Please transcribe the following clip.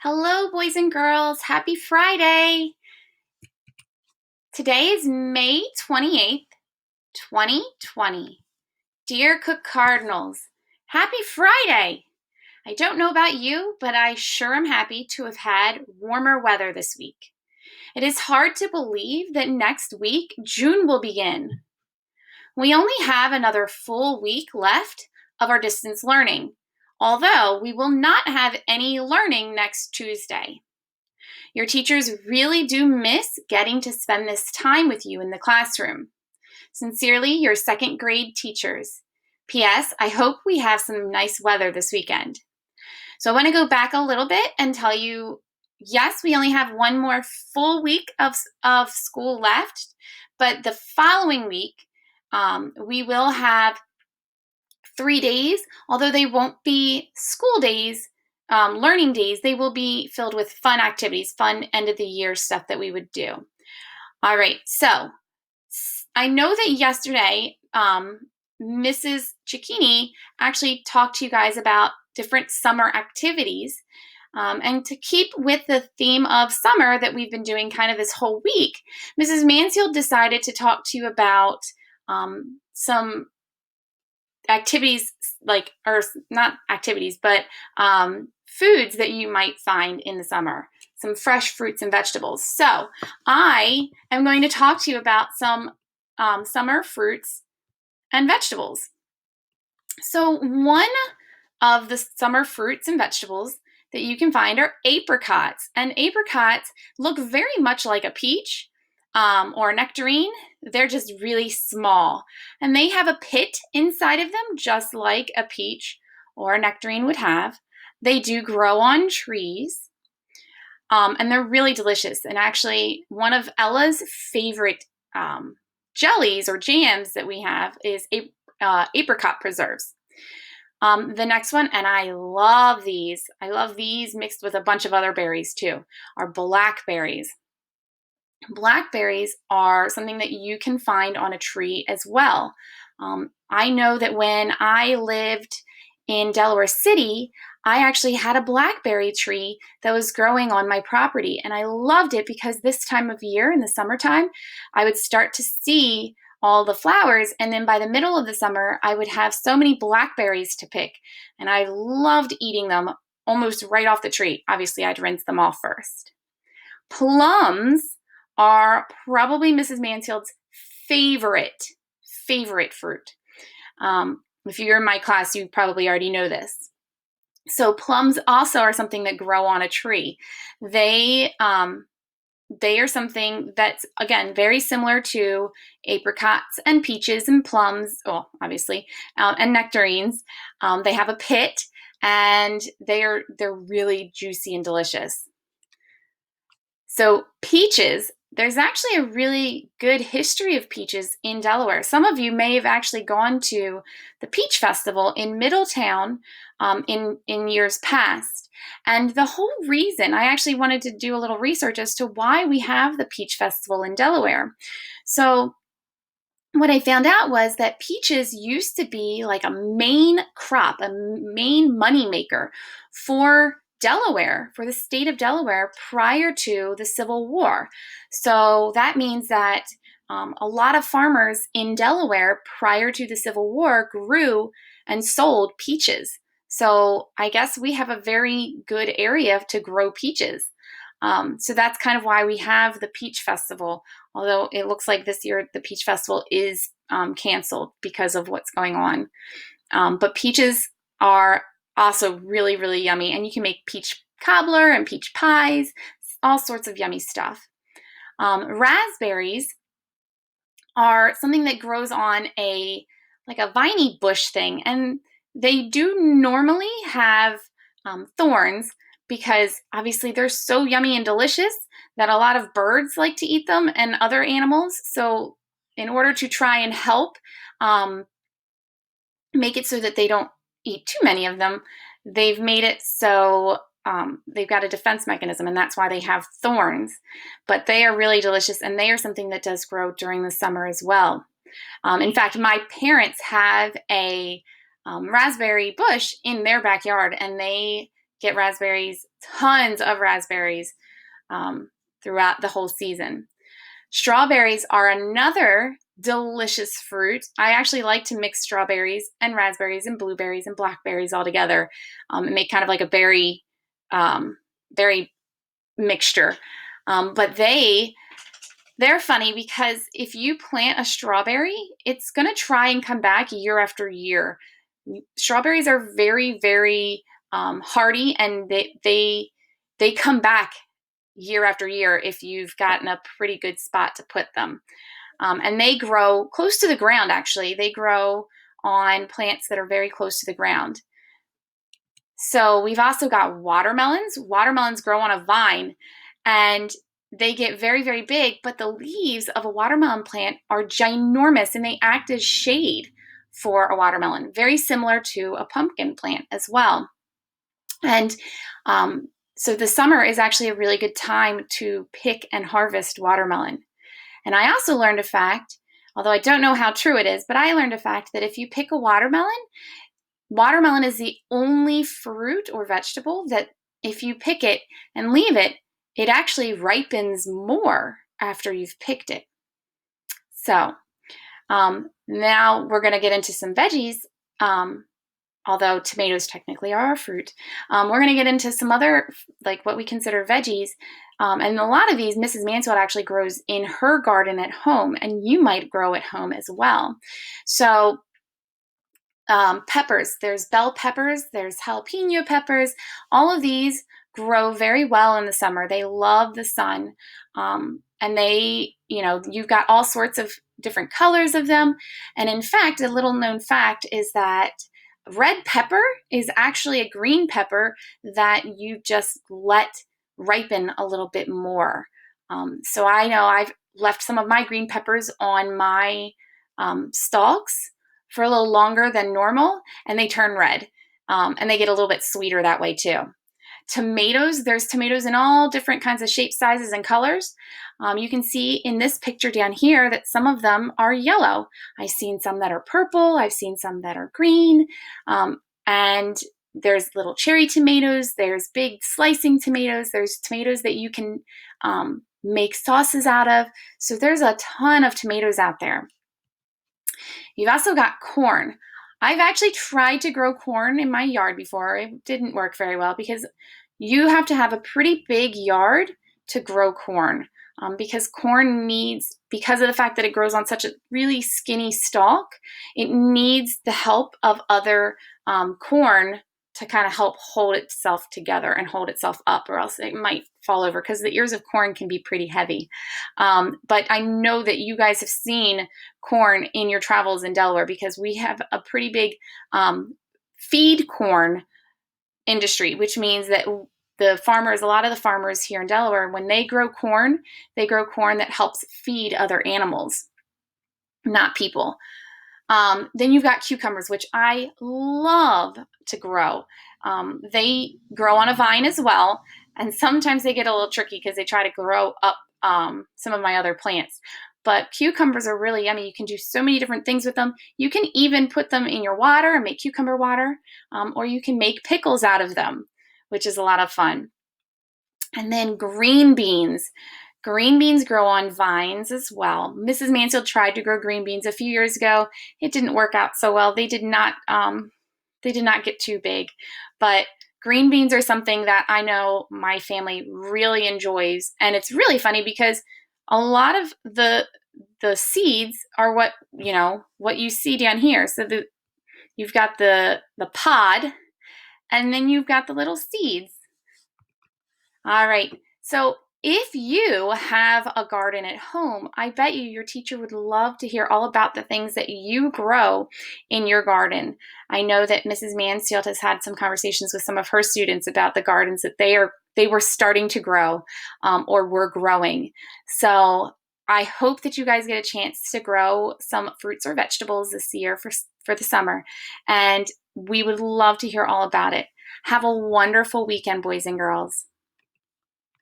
Hello, boys and girls. Happy Friday. Today is May 28th, 2020. Dear Cook Cardinals, happy Friday. I don't know about you, but I sure am happy to have had warmer weather this week. It is hard to believe that next week June will begin. We only have another full week left of our distance learning, although we will not have any learning next Tuesday. Your teachers really do miss getting to spend this time with you in the classroom. Sincerely, your second grade teachers. P.S. I hope we have some nice weather this weekend. So I want to go back a little bit and tell you, yes, we only have one more full week of school left, but the following week, we will have 3 days, although they won't be school days, learning days. They will be filled with fun activities, fun end of the year stuff that we would do. All right, so I know that yesterday, Mrs. Cicchini actually talked to you guys about different summer activities. And to keep with the theme of summer that we've been doing kind of this whole week, Mrs. Mansfield decided to talk to you about some activities, or not activities, but foods that you might find in the summer, some fresh fruits and vegetables. So I am going to talk to you about some summer fruits and vegetables. So one of the summer fruits and vegetables that you can find are apricots. And apricots look very much like a peach or a nectarine. They're just really small. And they have a pit inside of them, just like a peach or a nectarine would have. They do grow on trees. And they're really delicious. And actually, one of Ella's favorite jellies or jams that we have is apricot preserves. The next one, and I love these mixed with a bunch of other berries too, are blackberries. Blackberries are something that you can find on a tree as well. I know that when I lived in Delaware City, I actually had a blackberry tree that was growing on my property, and I loved it because this time of year in the summertime, I would start to see all the flowers, and then by the middle of the summer, I would have so many blackberries to pick, and I loved eating them almost right off the tree. Obviously, I'd rinse them off first. Plums are probably Mrs. Mansfield's favorite fruit. If you're in my class, you probably already know this. So plums also are something that grow on a tree. They are something that's, again, very similar to apricots and peaches and plums, obviously, and nectarines. They have a pit, and they're really juicy and delicious. So peaches, there's actually a really good history of peaches in Delaware. Some of you may have actually gone to the Peach Festival in Middletown in years past. And the whole reason, I actually wanted to do a little research as to why we have the Peach Festival in Delaware. So what I found out was that peaches used to be like a main crop, a main moneymaker for Delaware, for the state of Delaware prior to the Civil War. So that means that a lot of farmers in Delaware prior to the Civil War grew and sold peaches. So I guess we have a very good area to grow peaches. So that's kind of why we have the Peach Festival, although it looks like this year the Peach Festival is canceled because of what's going on. But peaches are also really, really yummy, and you can make peach cobbler and peach pies, all sorts of yummy stuff. Raspberries are something that grows on a viney bush thing, and they do normally have thorns because obviously they're so yummy and delicious that a lot of birds like to eat them and other animals. So in order to try and help make it so that they don't eat too many of them, they've made it so they've got a defense mechanism, and that's why they have thorns. But they are really delicious, and they are something that does grow during the summer as well. In fact, my parents have a raspberry bush in their backyard, and they get raspberries tons of raspberries throughout the whole season. Strawberries are another delicious fruit. I actually like to mix strawberries and raspberries and blueberries and blackberries all together and make kind of like a berry mixture. But they're funny because if you plant a strawberry, it's going to try and come back year after year. Strawberries are very, very hardy, and they come back year after year if you've gotten a pretty good spot to put them. And they grow close to the ground, actually. They grow on plants that are very close to the ground. So we've also got watermelons. Watermelons grow on a vine, and they get very, very big, but the leaves of a watermelon plant are ginormous, and they act as shade for a watermelon, very similar to a pumpkin plant as well. And so the summer is actually a really good time to pick and harvest watermelon. And I also learned a fact, although I don't know how true it is, but I learned a fact that if you pick a watermelon is the only fruit or vegetable that if you pick it and leave it, it actually ripens more after you've picked it. So now we're going to get into some veggies. Although tomatoes technically are a fruit. We're going to get into some other, like what we consider veggies. And a lot of these Mrs. Mansfield actually grows in her garden at home, and you might grow at home as well. So peppers, there's bell peppers, there's jalapeno peppers. All of these grow very well in the summer. They love the sun. And they, you've got all sorts of different colors of them. And in fact, a little known fact is that red pepper is actually a green pepper that you just let ripen a little bit more. So I know I've left some of my green peppers on my stalks for a little longer than normal, and they turn red. And they get a little bit sweeter that way too. Tomatoes, there's tomatoes in all different kinds of shapes, sizes, and colors. You can see in this picture down here that some of them are yellow. I've seen some that are purple. I've seen some that are green. And there's little cherry tomatoes. There's big slicing tomatoes. There's tomatoes that you can make sauces out of. So there's a ton of tomatoes out there. You've also got corn. I've actually tried to grow corn in my yard before. It didn't work very well because you have to have a pretty big yard to grow corn because corn needs, because of the fact that it grows on such a really skinny stalk, it needs the help of other corn to kind of help hold itself together and hold itself up, or else it might fall over because the ears of corn can be pretty heavy. But I know that you guys have seen corn in your travels in Delaware because we have a pretty big feed corn industry, which means that the farmers, a lot of the farmers here in Delaware, when they grow corn that helps feed other animals, not people. Then you've got cucumbers, which I love to grow. They grow on a vine as well, and sometimes they get a little tricky because they try to grow up some of my other plants. But cucumbers are really yummy. You can do so many different things with them. You can even put them in your water and make cucumber water, or you can make pickles out of them, which is a lot of fun. And then green beans. Green beans grow on vines as well. Mrs. Mansfield tried to grow green beans a few years ago. It didn't work out so well. They did not get too big. But green beans are something that I know my family really enjoys. And it's really funny because a lot of the seeds are what you see down here. So you've got the pod, and then you've got the little seeds. All right. So if you have a garden at home, I bet your teacher would love to hear all about the things that you grow in your garden. I know that Mrs. Mansfield has had some conversations with some of her students about the gardens that they were starting to grow or were growing. So I hope that you guys get a chance to grow some fruits or vegetables this year for the summer, and we would love to hear all about it. Have a wonderful weekend, boys and girls.